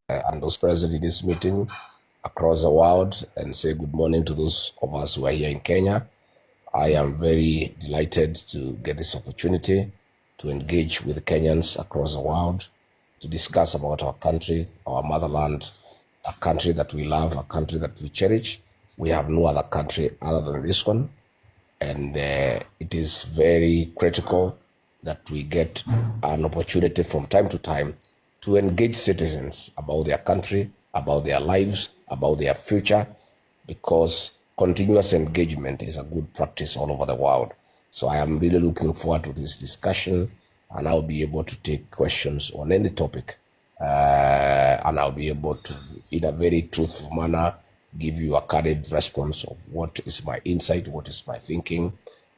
and those present in this meeting across the world and say good morning to those of us who are here in Kenya. I am very delighted to get this opportunity to engage with Kenyans across the world to discuss about our country, our motherland, a country that we love, a country that we cherish. We have no other country other than this one. And it is very critical that we get an opportunity from time to time to engage citizens about their country, about their lives, about their future, because continuous engagement is a good practice all over the world. So I am really looking forward to this discussion, and I'll be able to take questions on any topic, and I'll be able to, in a very truthful manner, give you a candid response of what is my insight, what is my thinking,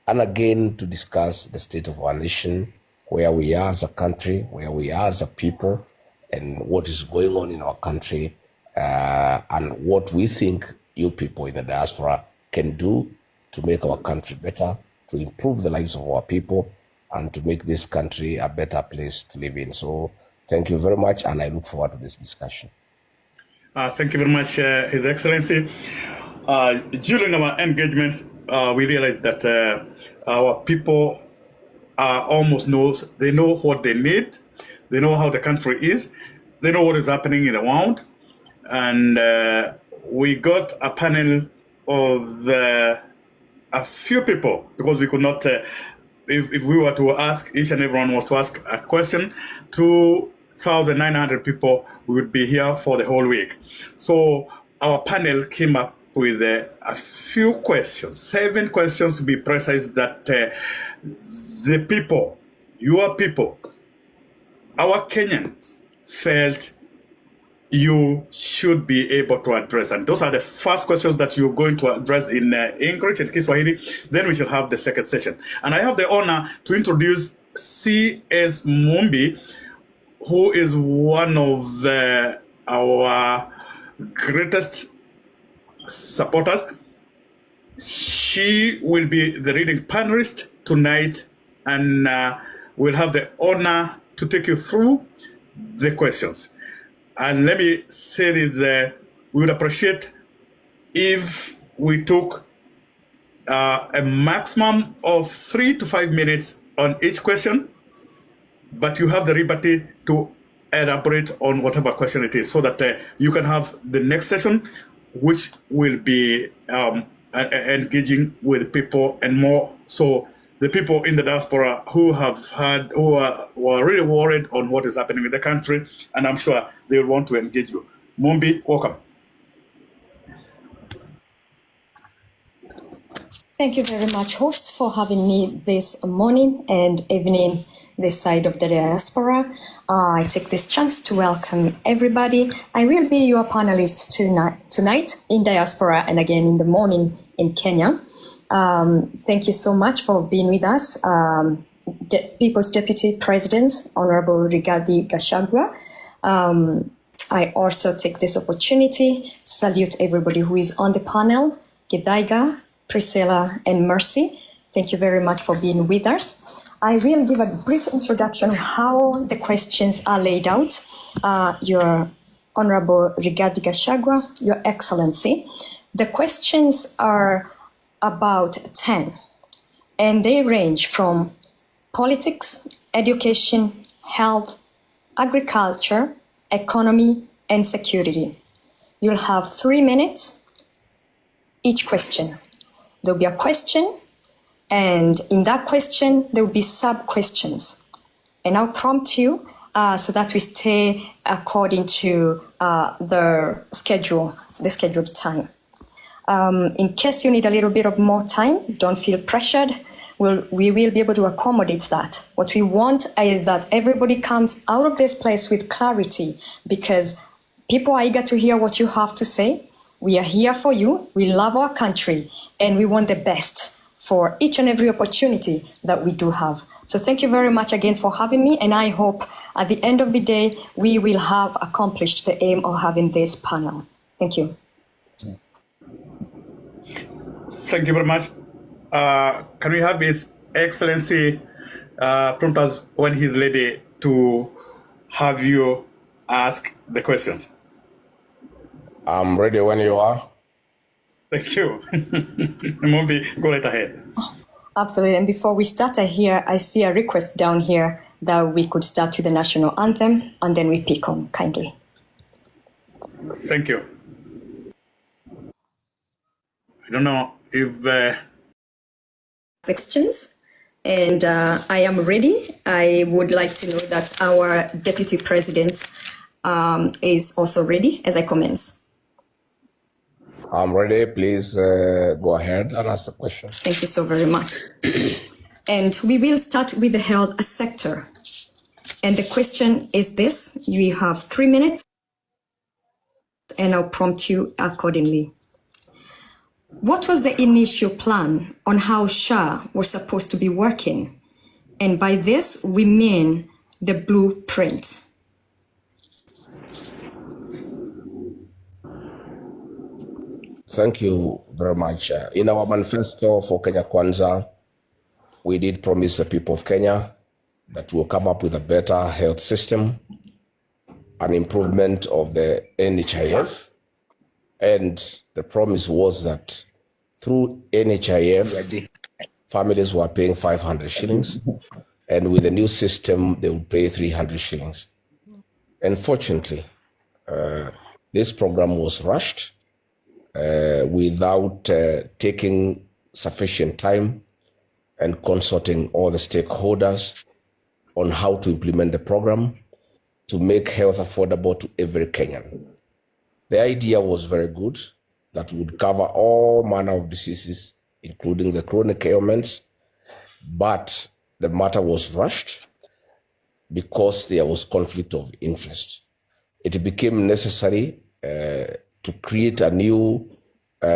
and again, to discuss the state of our nation, where we are as a country, where we are as a people, and what is going on in our country, and what we think you people in the diaspora can do to make our country better, to improve the lives of our people, and to make this country a better place to live in. So thank you very much, and I look forward to this discussion. Thank you very much, His Excellency. During our engagements, we realized that our people almost they know what they need, they know how the country is, they know what is happening in the world, and we got a panel of a few people, because we could not, if we were to ask, each and everyone was to ask a question, 2,900 people, we would be here for the whole week. So our panel came up with a few questions, 7 questions to be precise, that the people, your people, our Kenyans felt you should be able to address. And those are the first questions that you're going to address in English and Kiswahili. Then we shall have the second session. And I have the honor to introduce C.S. Mumbi, who is one of our greatest supporters. She will be the reading panelist tonight, and we'll have the honor to take you through the questions. And let me say this, we would appreciate if we took a maximum of 3 to 5 minutes on each question, but you have the liberty to elaborate on whatever question it is, so that you can have the next session, which will be engaging with people and more. So the people in the diaspora who were really worried on what is happening in the country, and I'm sure they will want to engage you. Mumbi, welcome. Thank you very much, host, for having me this morning and evening this side of the diaspora. I take this chance to welcome everybody. I will be your panelist tonight in diaspora and again in the morning in Kenya. Thank you so much for being with us. People's Deputy President, Honorable Rigathi Gachagua. I also take this opportunity to salute everybody who is on the panel, Gidaiga, Priscilla, and Mercy. Thank you very much for being with us. I will give a brief introduction of how the questions are laid out. Your Honorable Rigathi Gachagua, Your Excellency, the questions are about 10, and they range from politics, education, health, agriculture, economy, and security. You'll have 3 minutes each question. There'll be a question, and in that question, there will be sub-questions. And I'll prompt you so that we stay according to the scheduled time. In case you need a little bit of more time, don't feel pressured. We will be able to accommodate that. What we want is that everybody comes out of this place with clarity, because people are eager to hear what you have to say. We are here for you. We love our country, and we want the best for each and every opportunity that we do have. So thank you very much again for having me, and I hope at the end of the day, we will have accomplished the aim of having this panel. Thank you. Thank you very much. Can we have His Excellency prompt us when he's ready to have you ask the questions? I'm ready when you are. Thank you. Mombi, go right ahead. Absolutely. And before we start, I see a request down here that we could start with the national anthem and then we pick on kindly. Thank you. I don't know if questions, and I am ready. I would like to know that our Deputy President is also ready as I commence. I'm ready. Please go ahead and ask the question. Thank you so very much. And we will start with the health sector. And the question is this. You have 3 minutes, and I'll prompt you accordingly. What was the initial plan on how SHA was supposed to be working? And by this, we mean the blueprint. Thank you very much. In our manifesto for Kenya Kwanza, we did promise the people of Kenya that we'll come up with a better health system, an improvement of the NHIF, and the promise was that through NHIF, families were paying 500 shillings, and with the new system, they would pay 300 shillings. Unfortunately, this program was rushed without taking sufficient time and consulting all the stakeholders on how to implement the program to make health affordable to every Kenyan. The idea was very good, that would cover all manner of diseases, including the chronic ailments, but the matter was rushed because there was conflict of interest. It became necessary to create a new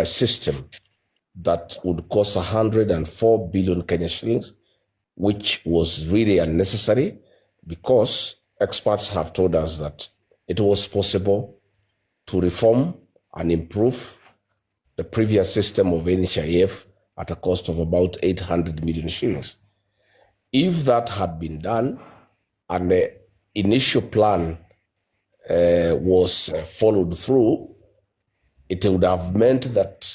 system that would cost 104 billion Kenya shillings, which was really unnecessary because experts have told us that it was possible to reform and improve the previous system of NHIF at a cost of about 800 million shillings. If that had been done and the initial plan was followed through, it would have meant that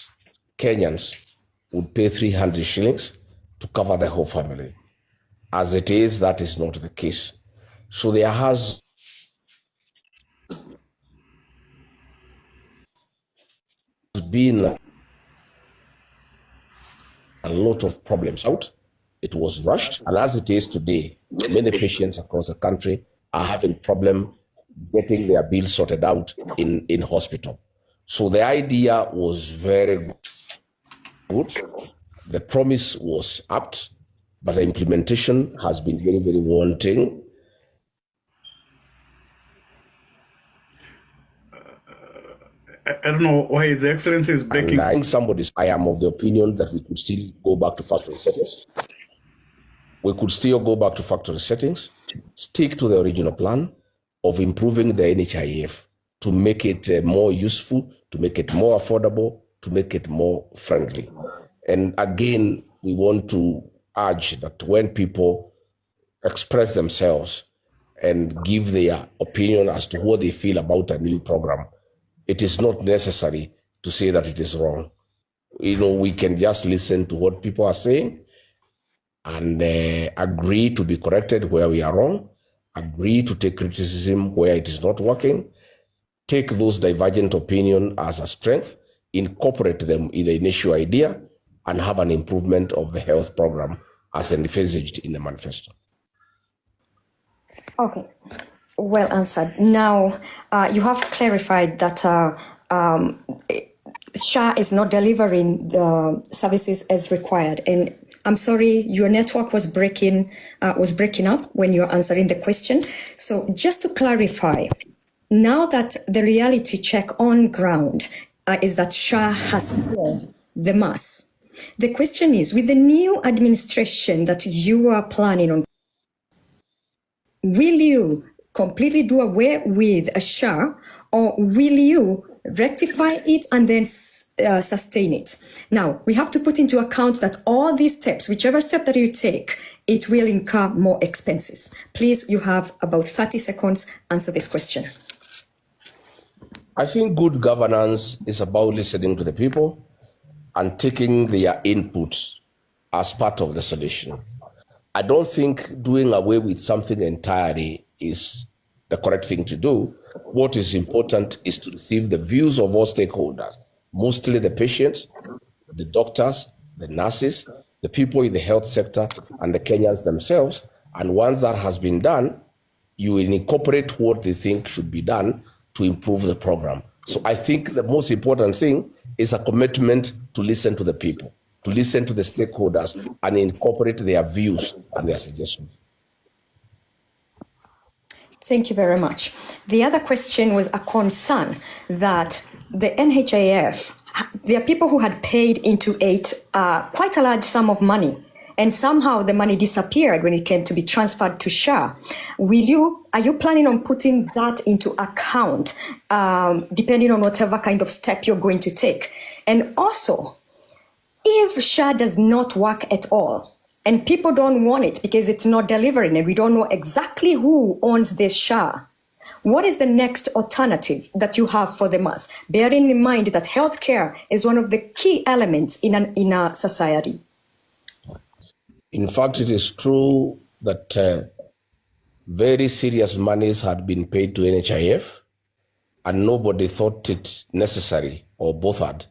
Kenyans would pay 300 shillings to cover the whole family. As it is, that is not the case. So there has been a lot of problems out. It was rushed, and as it is today, many patients across the country are having problem getting their bills sorted out in hospital. So the idea was very good. The promise was apt, but the implementation has been very, very wanting. I don't know why His Excellency is breaking. I think I am of the opinion that we could still go back to factory settings. We could still go back to factory settings, stick to the original plan of improving the NHIF to make it more useful, to make it more affordable, to make it more friendly. And again, we want to urge that when people express themselves and give their opinion as to what they feel about a new program, it is not necessary to say that it is wrong. We can just listen to what people are saying and agree to be corrected where we are wrong, agree to take criticism where it is not working, take those divergent opinions as a strength, incorporate them in the initial idea, and have an improvement of the health program as envisaged in the manifesto. Okay, well answered. Now, you have clarified that SHA is not delivering the services as required. And I'm sorry, your network was breaking up when you're answering the question. So just to clarify, now that the reality check on ground is that SHA has failed the mass, the question is, with the new administration that you are planning on, will you completely do away with a SHA, or will you rectify it and then sustain it? Now, we have to put into account that all these steps, whichever step that you take, it will incur more expenses. Please, you have about 30 seconds. Answer this question. I think good governance is about listening to the people and taking their input as part of the solution. I don't think doing away with something entirely is the correct thing to do. What is important is to receive the views of all stakeholders, mostly the patients, the doctors, the nurses, the people in the health sector, and the Kenyans themselves. And once that has been done, you will incorporate what they think should be done to improve the program. So I think the most important thing is a commitment to listen to the people, to listen to the stakeholders, and incorporate their views and their suggestions. Thank you very much. The other question was a concern that the NHIF, there are people who had paid into it quite a large sum of money, and somehow the money disappeared when it came to be transferred to SHA. Are you planning on putting that into account, depending on whatever kind of step you're going to take? And also, if SHA does not work at all, and people don't want it because it's not delivering, and we don't know exactly who owns this SHA, what is the next alternative that you have for the mass? Bearing in mind that healthcare is one of the key elements in a society. In fact, it is true that very serious monies had been paid to NHIF, and nobody thought it necessary or bothered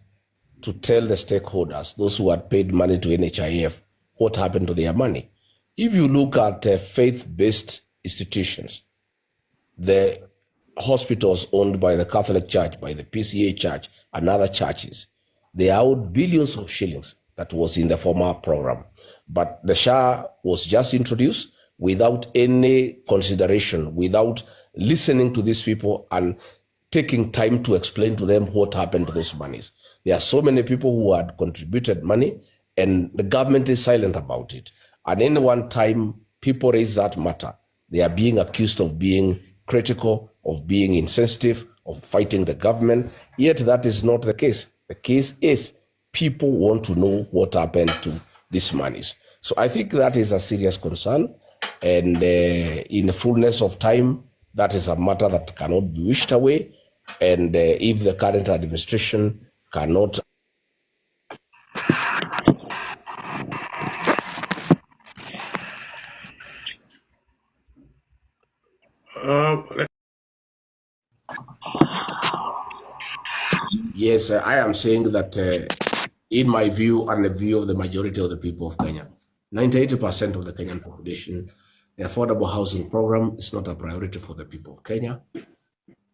to tell the stakeholders, those who had paid money to NHIF, what happened to their money. If you look at faith-based institutions, the hospitals owned by the Catholic Church, by the PCA Church, and other churches, they owed billions of shillings that was in the former program. But the SHA was just introduced without any consideration, without listening to these people and taking time to explain to them what happened to those monies. There are so many people who had contributed money, and the government is silent about it. At any one time, people raise that matter. They are being accused of being critical, of being insensitive, of fighting the government. Yet that is not the case. The case is people want to know what happened to these monies. So I think that is a serious concern. And in the fullness of time, that is a matter that cannot be wished away. And if the current administration cannot Yes, I am saying that in my view and the view of the majority of the people of Kenya, 98% of the Kenyan population, the affordable housing program is not a priority for the people of Kenya.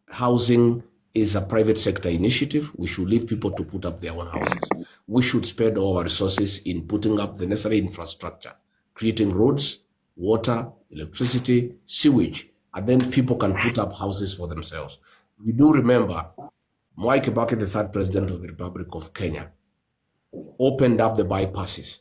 Housing is a private sector initiative. We should leave people to put up their own houses. We should spend all our resources in putting up the necessary infrastructure, creating roads, water, electricity, sewage, and then people can put up houses for themselves. We do remember Mwai Kibaki, the third president of the Republic of Kenya, opened up the bypasses,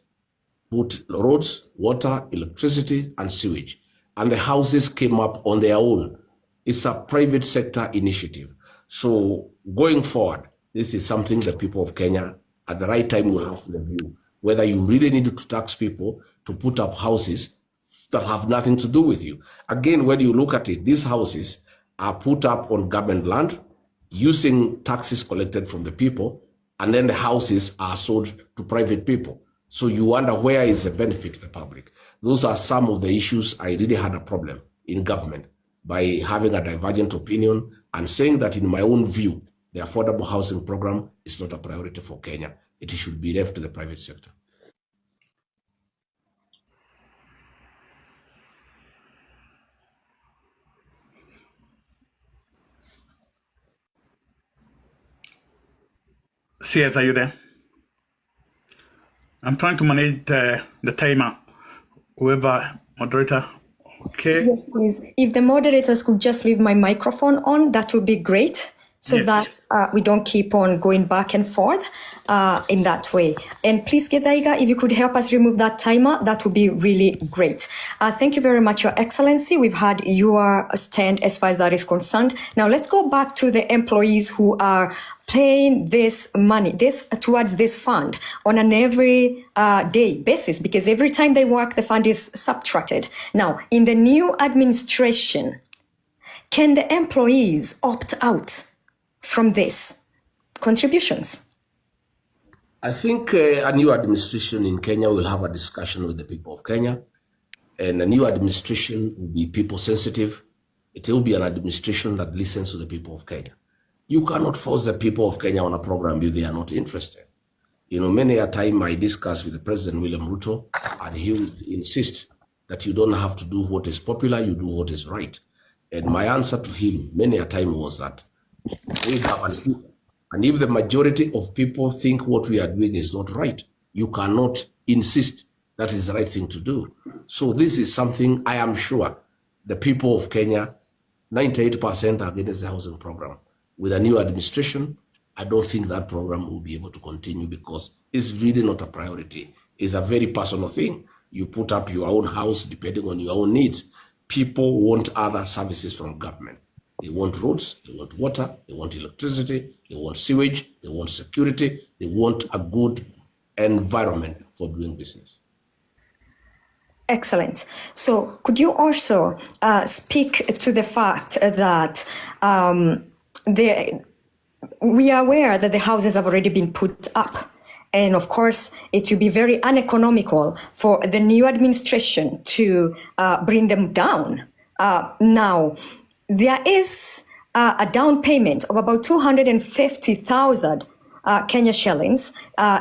put roads, water, electricity, and sewage, and the houses came up on their own. It's a private sector initiative. So going forward, this is something the people of Kenya at the right time will have to review, whether you really need to tax people to put up houses that have nothing to do with you. Again, when you look at it, these houses are put up on government land using taxes collected from the people, and then the houses are sold to private people. So you wonder, where is the benefit to the public? Those are some of the issues I really had a problem in government by having a divergent opinion and saying that in my own view, the affordable housing program is not a priority for Kenya. It should be left to the private sector. CS, are you there? I'm trying to manage the timer. Whoever, moderator, okay? Yes, please. If the moderators could just leave my microphone on, that would be great, so Yes. that we don't keep on going back and forth in that way. And please, Gedaiga, if you could help us remove that timer, that would be really great. Thank you very much, Your Excellency. We've had your stand as far as that is concerned. Now let's go back to the employees who are paying this money towards this fund on an every day basis, because every time they work, the fund is subtracted. Now, in the new administration, can the employees opt out from this contributions? I think a new administration in Kenya will have a discussion with the people of Kenya, and a new administration will be people sensitive. It will be an administration that listens to the people of Kenya. You cannot force the people of Kenya on a program if they are not interested. You know, many a time I discuss with the President William Ruto, and he will insist that you don't have to do what is popular, you do what is right. And my answer to him many a time was that we have an people. And if the majority of people think what we are doing is not right, you cannot insist that is the right thing to do. So this is something I am sure the people of Kenya, 98% are against the housing program. With a new administration, I don't think that program will be able to continue because it's really not a priority. It's a very personal thing. You put up your own house depending on your own needs. People want other services from government. They want roads, they want water, they want electricity, they want sewage, they want security, they want a good environment for doing business. Excellent. So could you also speak to the fact that we are aware that the houses have already been put up, and of course it will be very uneconomical for the new administration to bring them down. Now, there is a down payment of about 250,000 Kenya shillings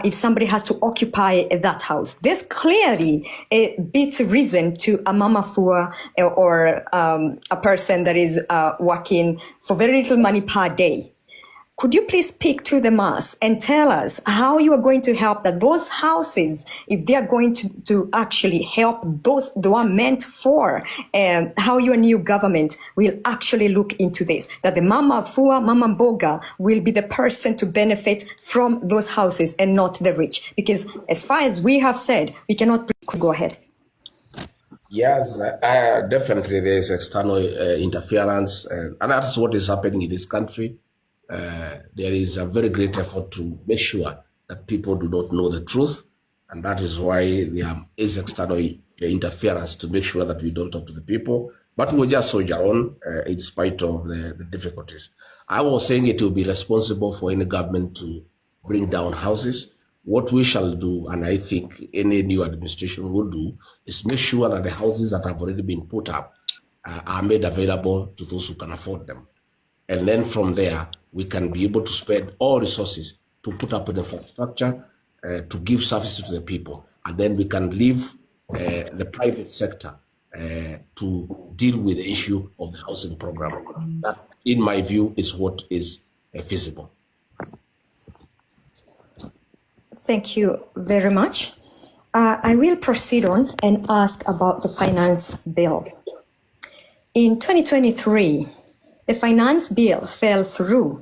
if somebody has to occupy that house. This clearly beats reason to a mama fua or a person that is working for very little money per day. Could you please speak to the mass and tell us how you are going to help that those houses, if they are going to actually help those who are meant for, how your new government will actually look into this, that the mama fua, mama mboga will be the person to benefit from those houses and not the rich? Because as far as we have said, we cannot go ahead. Yes, definitely there is external interference, and that's what is happening in this country. There is a very great effort to make sure that people do not know the truth, and that is why there is external interference to make sure that we don't talk to the people. But we'll just soldier on in spite of the difficulties. I was saying it will be responsible for any government to bring down houses. What we shall do, and I think any new administration will do, is make sure that the houses that have already been put up are made available to those who can afford them. And then from there, we can be able to spend all resources to put up an infrastructure, to give services to the people. And then we can leave the private sector to deal with the issue of the housing program. That, in my view, is what is feasible. Thank you very much. I will proceed on and ask about the finance bill. In 2023, the finance bill fell through.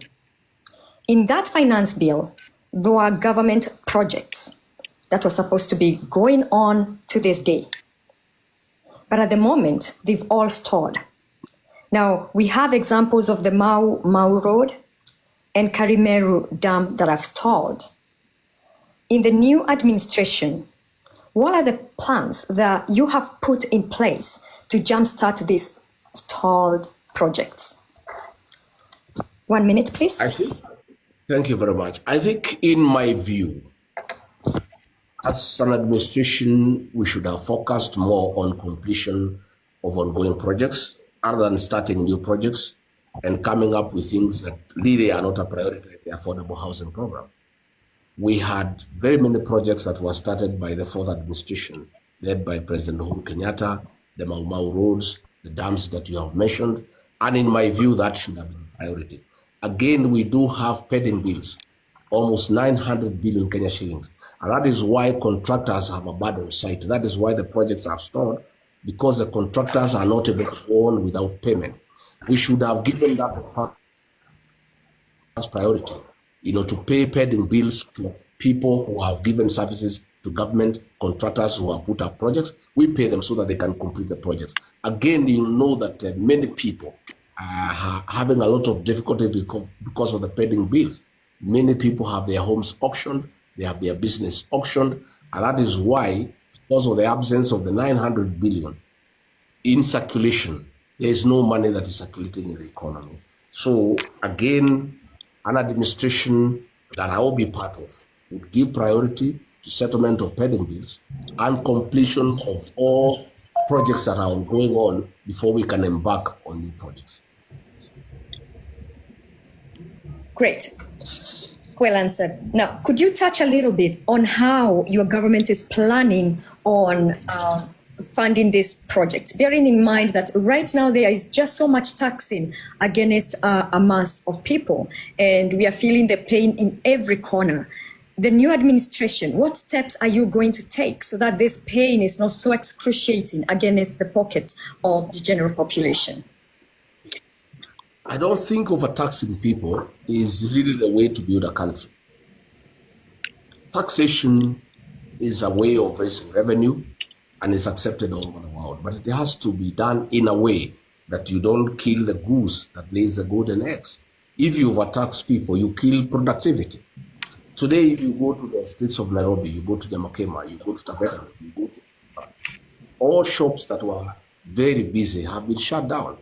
In that finance bill, there were government projects that were supposed to be going on to this day. But at the moment, they've all stalled. Now, we have examples of the Mau Road and Karimeru Dam that have stalled. In the new administration, what are the plans that you have put in place to jumpstart these stalled projects? 1 minute, please. Thank you very much. I think, in my view, as an administration, we should have focused more on completion of ongoing projects other than starting new projects and coming up with things that really are not a priority, like the affordable housing program. We had very many projects that were started by the fourth administration, led by President Uhuru Kenyatta, the Mau Mau roads, the dams that you have mentioned, and in my view, that should have been a priority. Again, we do have pending bills, almost 900 billion Kenya shillings. And that is why contractors have abandoned site. That is why the projects have stalled, because the contractors are not able to go on without payment. We should have given that as priority, to pay pending bills to people who have given services to government, contractors who have put up projects. We pay them so that they can complete the projects. Again, you know that many people are having a lot of difficulty because of the pending bills. Many people have their homes auctioned, they have their business auctioned, and that is why, because of the absence of the 900 billion in circulation, there is no money that is circulating in the economy. So again, an administration that I will be part of would give priority to settlement of pending bills and completion of all projects that are going on before we can embark on new projects. Great. Well answered. Now, could you touch a little bit on how your government is planning on funding this project, bearing in mind that right now there is just so much taxing against a mass of people, and we are feeling the pain in every corner. The new administration, what steps are you going to take so that this pain is not so excruciating against the pockets of the general population? I don't think overtaxing people is really the way to build a country. Taxation is a way of raising revenue and is accepted all over the world, but it has to be done in a way that you don't kill the goose that lays the golden eggs. If you overtax people, you kill productivity. Today, if you go to the streets of Nairobi, you go to the Makema, you go to Taveta, you go to all shops that were very busy have been shut down.